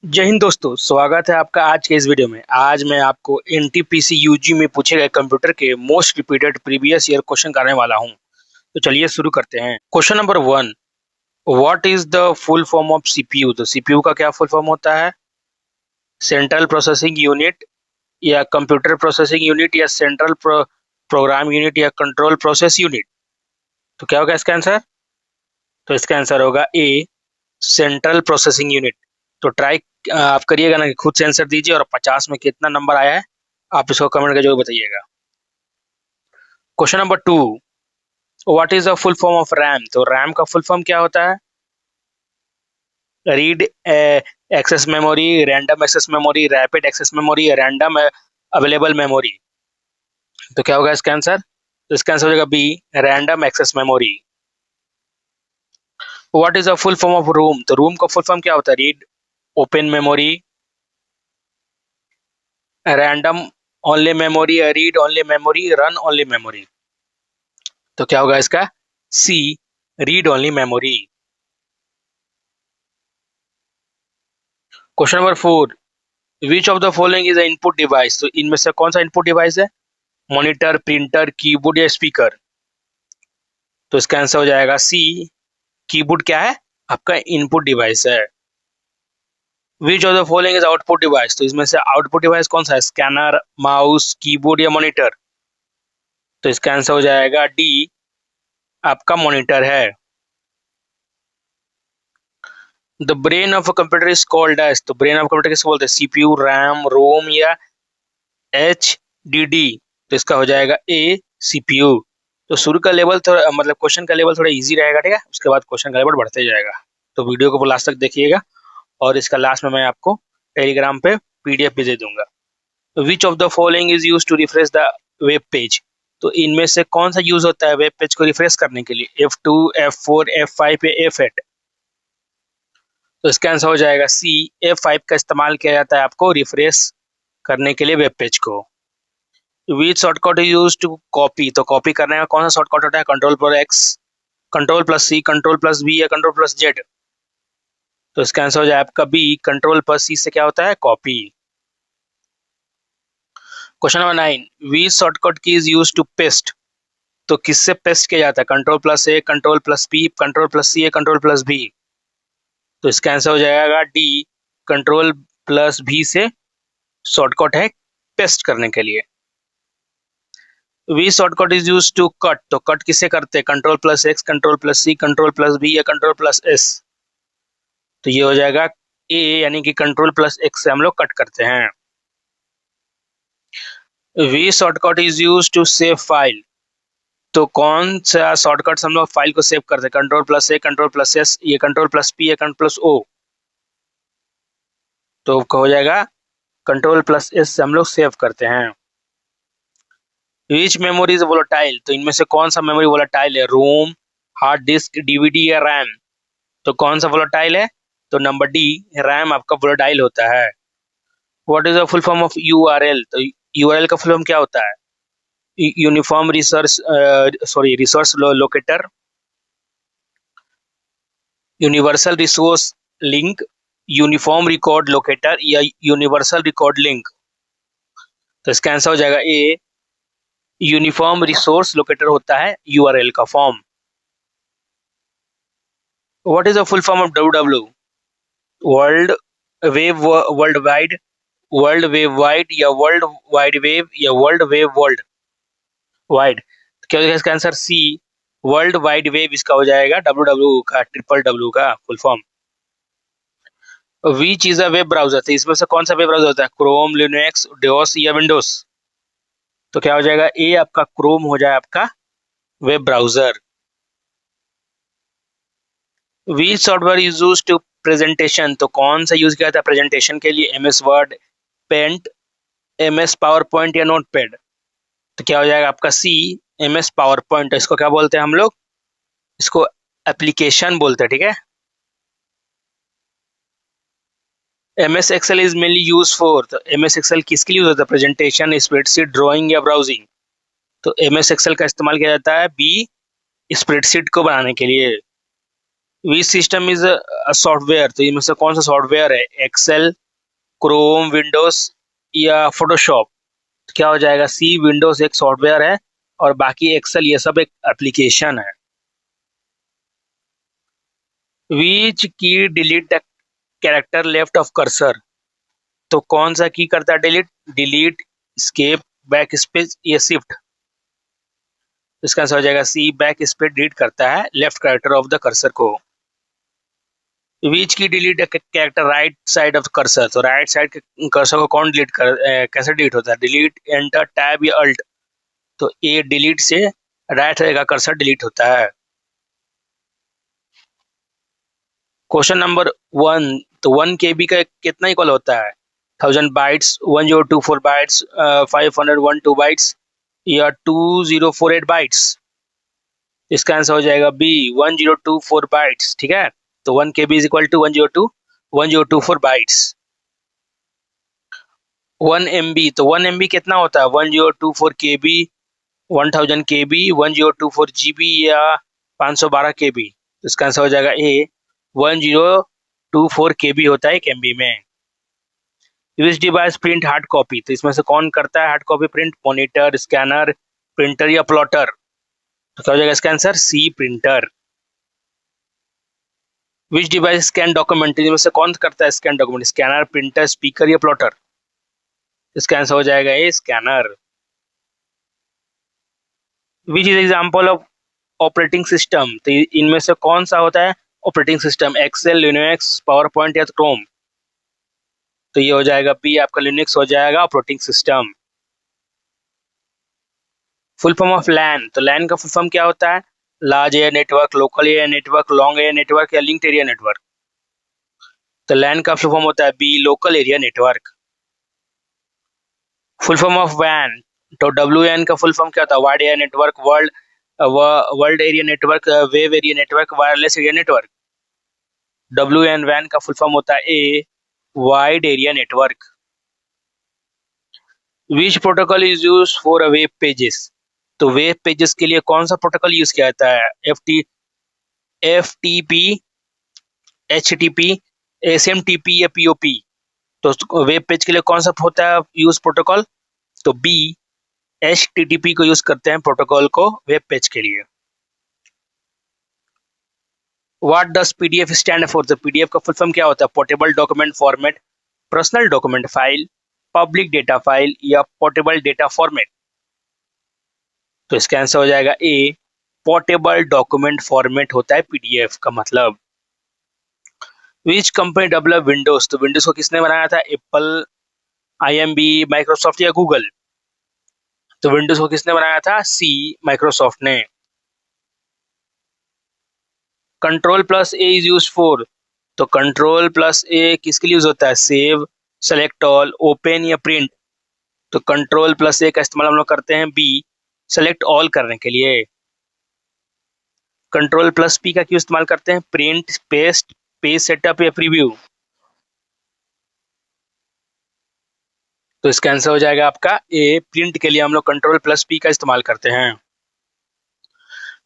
जय हिंद दोस्तों, स्वागत है आपका आज के इस वीडियो में। आज मैं आपको एनटीपीसी यूजी में पूछे गए कंप्यूटर के most repeated previous year question कराने वाला हूं। तो चलिए शुरू करते हैं। Question number 1, what is the full form of CPU? तो सीपीयू का क्या फुल फॉर्म होता है? सेंट्रल प्रोसेसिंग यूनिट, या कंप्यूटर प्रोसेसिंग यूनिट, या सेंट्रल प्रोग्राम यूनिट, या कंट्रोल प्रोसेस यूनिट। तो क्या होगा इसका आंसर? तो इसका आंसर होगा ए, सेंट्रल प्रोसेसिंग यूनिट। तो ट्राई आप करिएगा ना कि खुद से आंसर दीजिए और 50 में कितना नंबर आया है आप इसको कमेंट करके जरूर बताइएगा। Question number 2, what is the full form of RAM? तो रैम का फुल फॉर्म क्या होता है? Read access memory, random access memory, rapid access memory, या रैंडम अवेलेबल मेमोरी। तो क्या होगा इसका आंसर? तो इसका आंसर हो जाएगा B, random access memory. What is the full form of ROM? तो रूम का फुल फॉर्म क्या होता है? Read open memory, random only memory, read only memory, run only memory. तो क्या होगा इसका? C, read only memory. Question number 4, which of the following is a input device? तो इनमें से कौन सा इनपुट डिवाइस है? मॉनिटर, प्रिंटर, कीबोर्ड, या स्पीकर। तो इसका आंसर हो जाएगा सी, कीबोर्ड क्या है? आपका इनपुट डिवाइस है। Which of the following is output device? तो इसमें से आउटपुट डिवाइस कौन सा है? स्कैनर, माउस, कीबोर्ड, या मॉनिटर। तो इसका आंसर हो जाएगा डी, आपका मॉनिटर है। The brain of a computer is called as? तो ब्रेन ऑफ कंप्यूटर किसको बोलते हैं? सीपीयू, रैम, रोम, या एच डी डी। तो इसका हो जाएगा ए, सीपीयू। तो शुरू का लेवल थोड़ा मतलब क्वेश्चन का लेवल थोड़ा इजी रहेगा, ठीक है? उसके बाद क्वेश्चन का लेवल बढ़ते जाएगा। तो वीडियो को लास्ट तक देखिएगा और इसका लास्ट में मैं आपको टेलीग्राम पे पीडीएफ भी दे दूंगा। Which of the following is use to refresh the web page? तो इनमें से कौन सा यूज होता है वेब पेज को रिफ्रेश करने के लिए? F2, F4, F5 या F8। तो इसका आंसर हो जाएगा सी, F5 का इस्तेमाल किया जाता है आपको रिफ्रेश करने के लिए वेब पेज को। Which shortcut is use to copy? तो कॉपी करने का कौन सा शॉर्टकट होता है? कंट्रोल पर X, control plus C, control plus B, या कंट्रोल प्लस जेड। तो इसका आंसर हो जाए आपका बी, कंट्रोल प्लस सी से क्या होता है? Copy. Question number 9, which shortcut key is use to paste? तो किससे पेस्ट किया जाता है? Control plus A, control plus P, control plus C, या कंट्रोल प्लस बी। तो इसका आंसर हो जाएगा डी, कंट्रोल प्लस भी से शॉर्टकट है पेस्ट करने के लिए। We shortcut is use to cut? तो कट किससे करते हैं? Control plus X, control plus C, control plus B, या कंट्रोल प्लस एस। तो ये हो जाएगा ए, यानी कि कंट्रोल प्लस एक्स से हम लोग कट करते हैं। We shortcut is use to save file? तो कौन सा शॉर्टकट हम लोग फाइल को सेव करते हैं? Control plus A, control plus S, ये कंट्रोल प्लस पी, या कंट्रोल प्लस ओ। तो हो जाएगा कंट्रोल प्लस एस से हम लोग सेव करते हैं। विच मेमोरी इज वोलेटाइल? तो इनमें से कौन सा मेमोरी वोलेटाइल है? रोम, हार्ड डिस्क, डीवीडी, या रैम। तो कौन सा वोलेटाइल है? तो नंबर डी, रैम आपका वोलेटाइल होता है। What is the full form of URL? तो यूआरएल का फुल फॉर्म क्या होता है? Uniform resource resource locator, universal resource link, uniform record locator, या यूनिवर्सल रिकॉर्ड लिंक। तो इसका आंसर हो जाएगा ए, यूनिफॉर्म रिसोर्स लोकेटर होता है यूआरएल का form. What is the full form of W? World wave, world wide, world wave wide, या world wide wave, या वर्ल्ड वेव वर्ल्ड वाइड। क्या हो जाएगा इसका आंसर? सी, वर्ल्ड वाइड वेव इसका हो जाएगा डब्ल्यू का, ट्रिपल डब्ल्यू का full form. Which is a web browser? तो इसमें से कौन सा वेब ब्राउजर होता है? क्रोम, लिनक्स, डोस, या विंडोज। तो क्या हो जाएगा? ए, आपका क्रोम हो जाए आपका web browser. Which software is use to presentation? तो कौन सा यूज किया जाता है प्रेजेंटेशन के लिए? MS Word, Paint, MS PowerPoint, या नोट पैड। तो क्या हो जाएगा आपका? C, MS PowerPoint. इसको क्या बोलते हैं हम लोग? इसको एप्लीकेशन बोलते हैं, ठीक है? MS Excel is mainly use for? तो MS एक्सेल किसके लिए यूज होता है? प्रेजेंटेशन, स्प्रेडशीट, ड्राइंग, या ब्राउजिंग। तो MS एक्सेल का इस्तेमाल किया जाता है बी, स्प्रेडशीट को बनाने के लिए। विच सिस्टम इज सॉफ्टवेयर, तो इनमें से कौन सा सॉफ्टवेयर है? एक्सेल, क्रोम, विंडोज या फोटोशॉप? तो क्या हो जाएगा? सी, विंडोज एक सॉफ्टवेयर है और बाकी एक्सेल ये सब एक एप्लीकेशन है। Which key delete the character left of cursor, तो कौन सा की करता है delete? Delete, escape, backspace या शिफ्ट? इसका आंसर हो जाएगा सी, बैक स्पेस डिलीट करता है left character of the cursor को। Which key delete character right side of cursor, तो राइट साइड के कर्सर को कौन डिलीट कैसे डिलीट होता है? डिलीट, एंटर, टैब या अल्ट? तो ए, डिलीट से राइट साइड का कर्सर डिलीट होता है। क्वेश्चन नंबर 1, तो 1 KB का कितना इक्वल होता है? 1000 बाइट्स, 1024 बाइट्स, 512 बाइट्स या 2048 बाइट्स? इसका आंसर हो जाएगा बी, 1024 बाइट्स। ठीक है, तो 1 KB is equal to 1024 bytes. 1 MB, तो 1 MB कितना होता है? 1024 KB, 1000 KB, 1024 GB या 512 KB? तो इसका आंसर हो जाएगा ए, 1024 KB होता है 1 MB में। Which device print hard copy, तो इसमें से कौन करता है hard copy print? Monitor, scanner, printer या प्लॉटर? तो क्या हो जाएगा इसका answer? C, printer. Which device scan document, इसमें से कौन करता है scan document? Scanner, printer, speaker या प्लॉटर? इसका आंसर हो जाएगा A, scanner. Which is example of operating system, तो इनमें से कौन सा होता है operating system? Excel, Linux, power point या क्रोम? तो ये हो जाएगा बी, आपका लिनक्स हो जाएगा operating system. Full form of LAN, तो लैन का फुल फॉर्म क्या होता है? Large area network, local area network, long area network या लिंक्ड एरिया नेटवर्क? तो लैन का फुल फॉर्म होता है B, local area network. Full form of वैन, तो WAN का फुल फॉर्म क्या होता है? Wide area network, world area network, wave area network, wireless area network? WAN वैन का फुल फॉर्म होता है A, wide area network. Which protocol is use for web pages, तो वेब पेजेस के लिए कौन सा प्रोटोकॉल यूज किया जाता है? FTP, HTTP, SMTP या POP? तो वेब पेज के लिए कौन सा होता है यूज प्रोटोकॉल? तो बी, HTTP को यूज करते हैं प्रोटोकॉल को वेब पेज के लिए। What does PDF stand for, तो PDF का फुल फॉर्म क्या होता है? Portable document format, personal document file, public data file या पोर्टेबल डेटा फॉर्मेट? तो इसका आंसर हो जाएगा ए, पोर्टेबल डॉक्यूमेंट फॉर्मेट होता है PDF का मतलब। विच कंपनी डेवलप विंडोज, तो विंडोज को किसने बनाया था? एप्पल, IMB, माइक्रोसॉफ्ट या गूगल? तो विंडोज को किसने बनाया था? सी, माइक्रोसॉफ्ट ने। Control plus A is use for, तो कंट्रोल प्लस ए किसके लिए यूज होता है? सेव, सेलेक्ट ऑल, ओपन या प्रिंट? तो कंट्रोल प्लस ए का इस्तेमाल हम लोग करते हैं बी, सेलेक्ट ऑल करने के लिए। कंट्रोल प्लस पी का क्यों इस्तेमाल करते हैं? प्रिंट, पेस्ट, पेज सेटअप या प्रीव्यू? तो इसका आंसर हो जाएगा आपका ए, प्रिंट के लिए हम लोग कंट्रोल प्लस पी का इस्तेमाल करते हैं।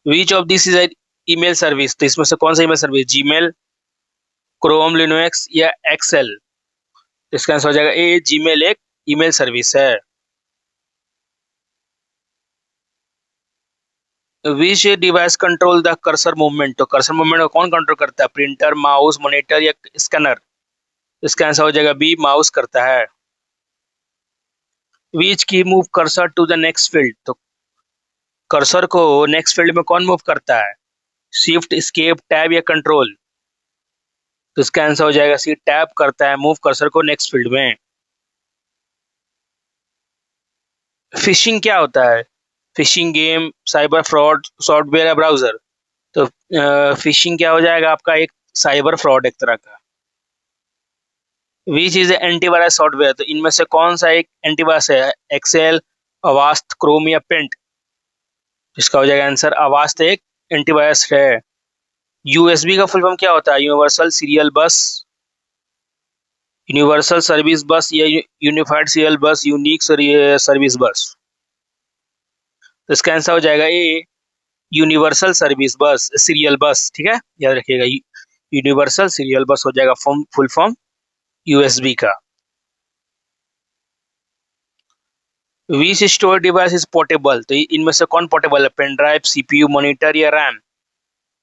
Which of this is email service, तो इसमें से कौन सा email service? Gmail, Chrome, Linux या एक्सेल? इसका आंसर हो जाएगा ए, जीमेल एक ईमेल सर्विस है। Which device control the cursor movement, तो कर्सर मूवमेंट को कौन कंट्रोल करता है? प्रिंटर, माउस, मॉनिटर या स्कैनर? इसका आंसर हो जाएगा बी, माउस करता है। Which key move cursor to the next field, तो कर्सर को नेक्स्ट फील्ड में कौन मूव करता है? शिफ्ट, स्केप, टैब या कंट्रोल? तो इसका आंसर हो जाएगा सी, टैब करता है मूव कर्सर को नेक्स्ट फील्ड में। फिशिंग क्या होता है? Fishing game, cyber fraud, software या ब्राउजर? तो फिशिंग क्या हो जाएगा आपका? एक साइबर फ्रॉड एक तरह का। विच इज एंटीवायरस सॉफ्टवेयर, तो इनमें से कौन सा एक एंटीवायरस है? एक्सेल, अवास्ट, क्रोम या पेंट? इसका हो जाएगा आंसर अवास्ट एक एंटीवायरस है। USB का फुल फॉर्म क्या होता है? यूनिवर्सल सीरियल बस, यूनिवर्सल सर्विस बस या यूनिफाइड सीरियल बस, यूनिक सर्विस बस? तो इसका आंसर हो जाएगा ए, यूनिवर्सल सर्विस बस, सीरियल बस, ठीक है, याद रखिएगा। यूनिवर्सल सीरियल बस हो जाएगा फुल फॉर्म यूएसबी का। Which storage device is portable, तो इनमें से कौन पोर्टेबल है? पेन ड्राइव, सीपीयू, मॉनिटर या रैम?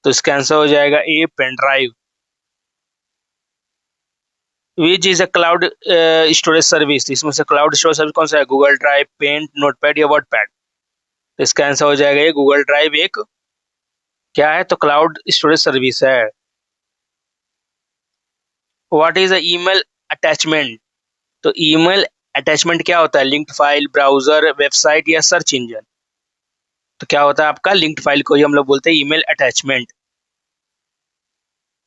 तो इसका आंसर हो जाएगा A, pen drive. Which is a cloud storage service, इसमें से क्लाउड स्टोरेज सर्विस कौन सा है? गूगल ड्राइव, पेंट, नोटपैड या वर्डपैड? तो इसका आंसर हो जाएगा ये गूगल ड्राइव एक क्या है? तो क्लाउड स्टोरेज सर्विस है। What is a email attachment, तो ईमेल अटैचमेंट क्या होता है? लिंक्ड फाइल, ब्राउजर, वेबसाइट या सर्च इंजन? तो क्या होता है आपका? लिंक्ड फाइल को ही हम लोग बोलते हैं email attachment.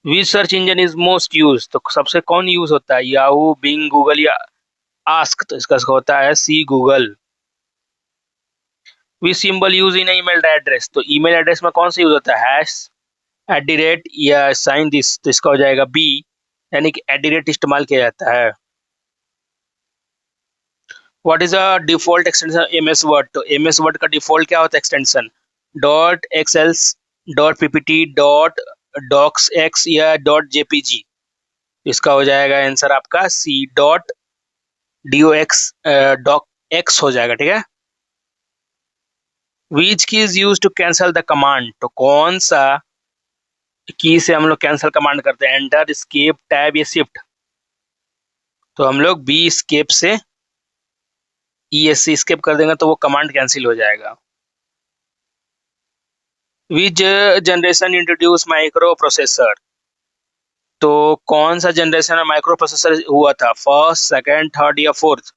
Which search engine is most use, तो सबसे कौन यूज होता है? याहू, बिंग, गूगल या आस्क? तो इसका होता है C, Google. Which symbol use in email address, तो ईमेल एड्रेस में कौन सा यूज होता है? हैश, एट द रेट या साइन दिस? तो इसका हो जाएगा बी, यानी कि एट द रेट इस्तेमाल किया जाता है। What is a default extension M S Word, तो एम एस वर्ड का डिफॉल्ट क्या होता है extension? Dot XL, dot PPT, dot docs X या डॉट जेपीजी? इसका हो जाएगा आंसर आपका C, dot DO X, doc X हो जाएगा, ठीक है। Which key is use to cancel the command, तो कौन सा की से हम लोग कैंसिल कमांड करते हैं? एंटर, स्केप, टैब या शिफ्ट? तो हम लोग बी, स्केप से ESC स्केप कर देंगे तो वो कमांड कैंसिल हो जाएगा। विच जनरेशन इंट्रोड्यूस माइक्रो प्रोसेसर, तो कौन सा जनरेशन में माइक्रो प्रोसेसर हुआ था? फर्स्ट, सेकंड, थर्ड या फोर्थ?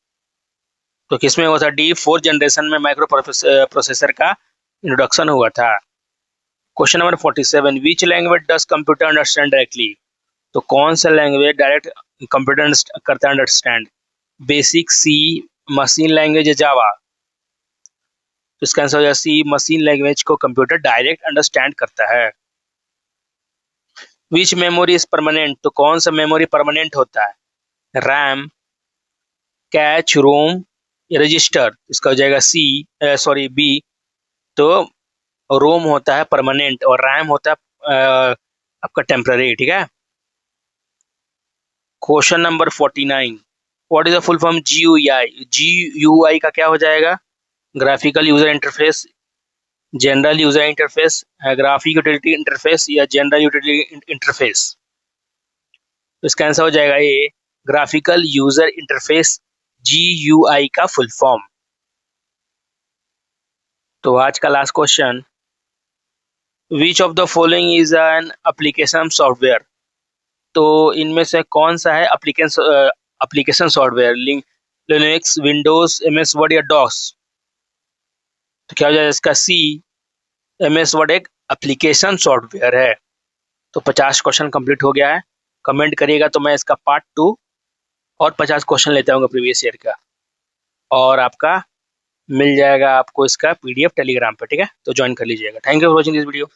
तो किसमें हुआ था? डी, फोर्थ जनरेशन में माइक्रो प्रोसेसर का इंट्रोडक्शन हुआ था। Question number 47, which language does computer understand directly, तो कौन सा लैंग्वेज डायरेक्ट कंप्यूटर करता है अंडरस्टैंड? बेसिक, सी, मशीन लैंग्वेज या जावा? तो इसका आंसर हो जाएगा सी, मशीन लैंग्वेज को कंप्यूटर डायरेक्ट अंडरस्टैंड करता है। विच मेमोरी इज परमानेंट, तो कौन सा मेमोरी परमानेंट होता है? रैम, कैच, रोम या रजिस्टर? इसका हो जाएगा सी, सॉरी बी। तो रोम होता है परमानेंट और रैम होता है आपका टेम्पररी, ठीक है। Question number 49, what is the full form GUI, GUI का क्या हो जाएगा? Graphical user interface, general user interface, graphic utility interface या जनरल यूटिलिटी इंटरफेस? तो इसका आंसर हो जाएगा ए, ग्राफिकल यूजर इंटरफेस, GUI का फुल फॉर्म। तो आज का last question, which of the following is an application software, तो इनमें से कौन सा है application software? Linux, Windows, MS word या डॉस? तो क्या हो जाएगा इसका सी, MS वर्ड एक एप्लीकेशन सॉफ्टवेयर है। तो 50 क्वेश्चन कंप्लीट हो गया है। कमेंट करिएगा तो मैं इसका पार्ट 2 और 50 क्वेश्चन लेते आऊँगा प्रीवियस ईयर का, और आपका मिल जाएगा आपको इसका PDF टेलीग्राम पे, ठीक है। तो ज्वाइन कर लीजिएगा। Thank you for watching this video.